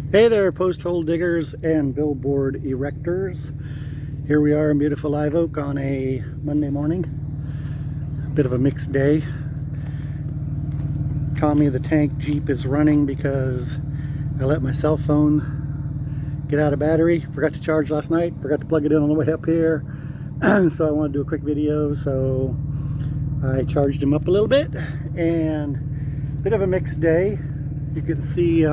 Hey there, post hole diggers and billboard erectors. Here we are in beautiful Live Oak on a Monday morning. Bit of a mixed day. Tommy the Tank Jeep is running because I let my cell phone get out of battery. Forgot to charge last night. Forgot to plug it in on the way up here. So I wanted to do a quick video, so I charged him up a little bit. And bit of a mixed day. You can see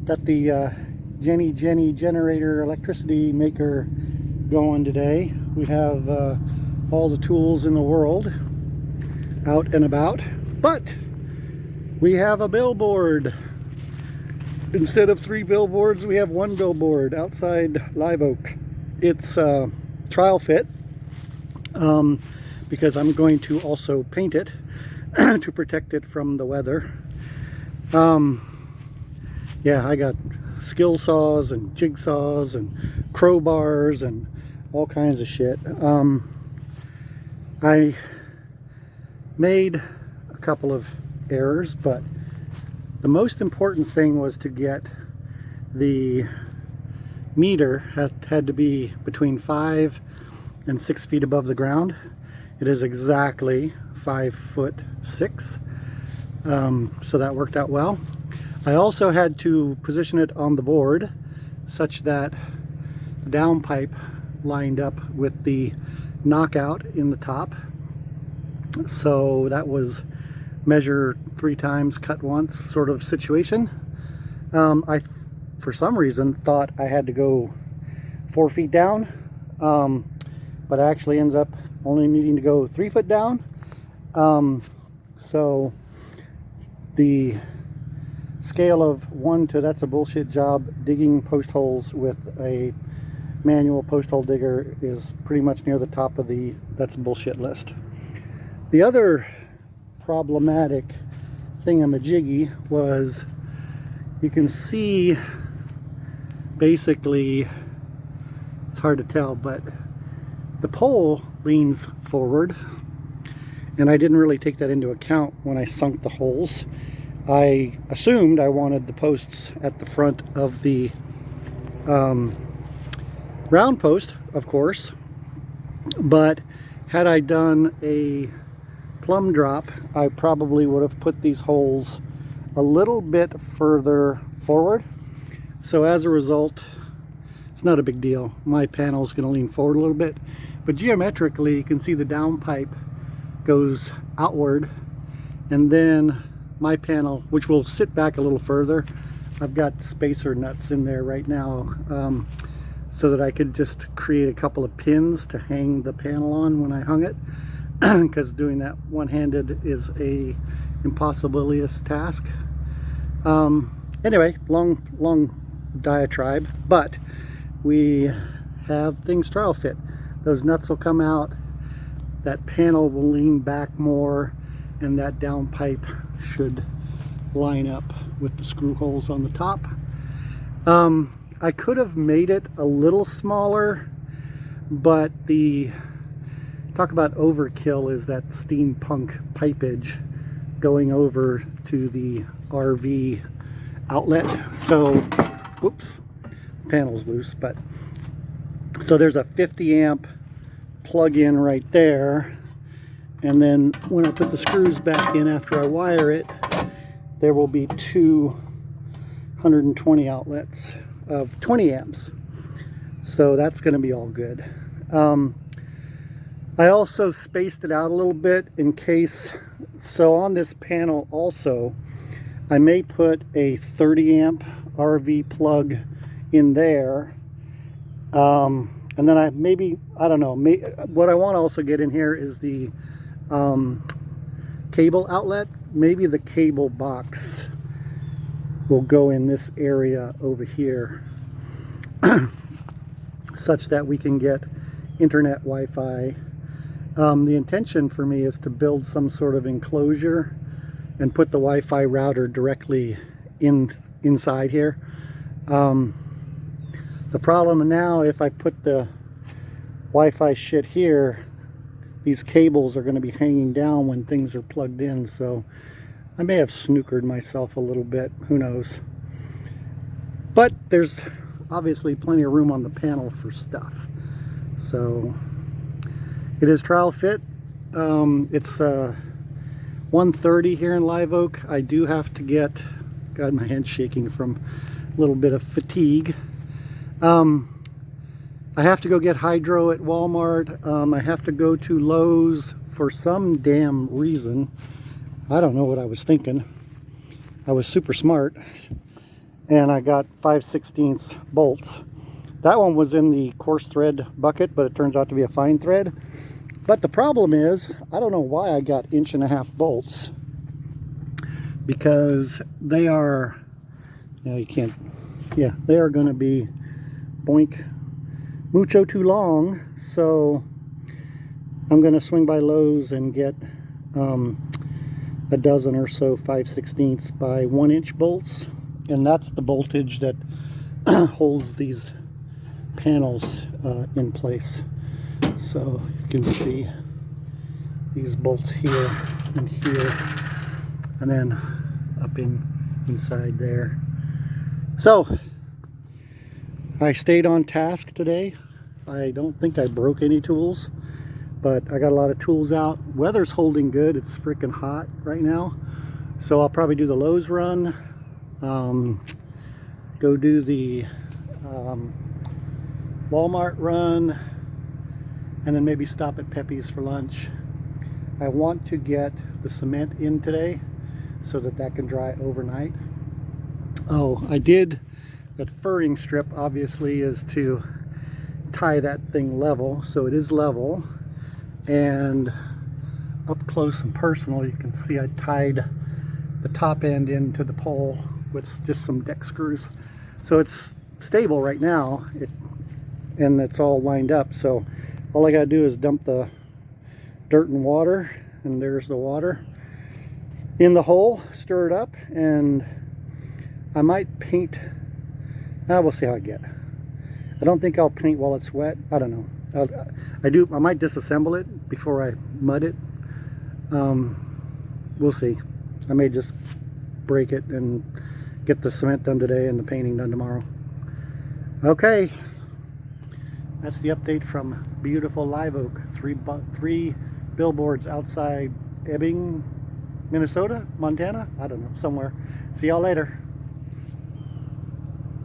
got the Jenny generator electricity maker going today. We have all the tools in the world out and about, but we have a billboard. Instead of 3 billboards, we have 1 billboard outside Live Oak. It's trial fit because I'm going to also paint it to protect it from the weather. Yeah, I got skill saws and jigsaws and crowbars and all kinds of shit. I made a couple of errors, but the most important thing was to get the meter had to be between 5 and 6 feet above the ground. It is exactly 5'6", so that worked out well. I also had to position it on the board such that the downpipe lined up with the knockout in the top. So that was measure 3 times, cut once sort of situation. I, for some reason, thought I had to go 4 feet down, but I actually ended up only needing to go 3 foot down. So the scale of 1 to that's a bullshit job digging post holes with a manual post hole digger is pretty much near the top of the that's bullshit list. The other problematic thingamajiggy was, you can see basically, it's hard to tell, but the pole leans forward, and I didn't really take that into account when I sunk the holes. I assumed I wanted the posts at the front of the round post, of course, but had I done a plumb drop, I probably would have put these holes a little bit further forward. So as a result, it's not a big deal. My panel is going to lean forward a little bit, but geometrically you can see the downpipe goes outward, and then my panel, which will sit back a little further, I've got spacer nuts in there right now, so that I could just create a couple of pins to hang the panel on when I hung it, because doing that one-handed is a impossibilious task. Anyway, long diatribe, but we have things trial fit. Those nuts will come out, that panel will lean back more, and that downpipe should line up with the screw holes on the top. I could have made it a little smaller, but the talk about overkill is that steampunk pipage going over to the RV outlet. So, whoops, panel's loose, but so there's a 50 amp plug-in right there. And then when I put the screws back in after I wire it, there will be 220 outlets of 20 amps. So that's going to be all good. I also spaced it out a little bit in case. So on this panel also, I may put a 30 amp RV plug in there. And then I don't know, what I want to also get in here is the cable outlet. Maybe the cable box will go in this area over here such that we can get internet Wi-Fi. The intention for me is to build some sort of enclosure and put the Wi-Fi router directly inside here. The problem now, if I put the Wi-Fi shit here, these cables are going to be hanging down when things are plugged in, so I may have snookered myself a little bit, who knows. But there's obviously plenty of room on the panel for stuff. So it is trial fit. It's 1:30 here in Live Oak. I do have to get, God, my hand's shaking from a little bit of fatigue. I have to go get hydro at Walmart. I have to go to Lowe's for some damn reason. I don't know what I was thinking. I was super smart, and I got 5/16 bolts. That one was in the coarse thread bucket, but it turns out to be a fine thread. But the problem is, I don't know why I got 1.5-inch bolts, because they are, you know, you can't, yeah, they are going to be boink mucho too long. So I'm going to swing by Lowe's and get a dozen or so 5/16 by 1-inch bolts, and that's the voltage that holds these panels in place. So you can see these bolts here and here, and then up inside there. So I stayed on task today. I don't think I broke any tools, but I got a lot of tools out. Weather's holding good. It's freaking hot right now. So I'll probably do the Lowe's run, go do the Walmart run, and then maybe stop at Pepe's for lunch. I want to get the cement in today so that can dry overnight. Oh, I did, that furring strip obviously is to tie that thing level, so it is level. And up close and personal, you can see I tied the top end into the pole with just some deck screws. So it's stable right now, and it's all lined up. So all I gotta do is dump the dirt and water, and there's the water in the hole, stir it up, and I might paint. We'll see how I get. I don't think I'll paint while it's wet. I don't know. I might disassemble it before I mud it. We'll see. I may just break it and get the cement done today and the painting done tomorrow. Okay, that's the update from beautiful Live Oak. Three billboards outside Ebbing, Minnesota, Montana, I don't know, somewhere. See y'all later.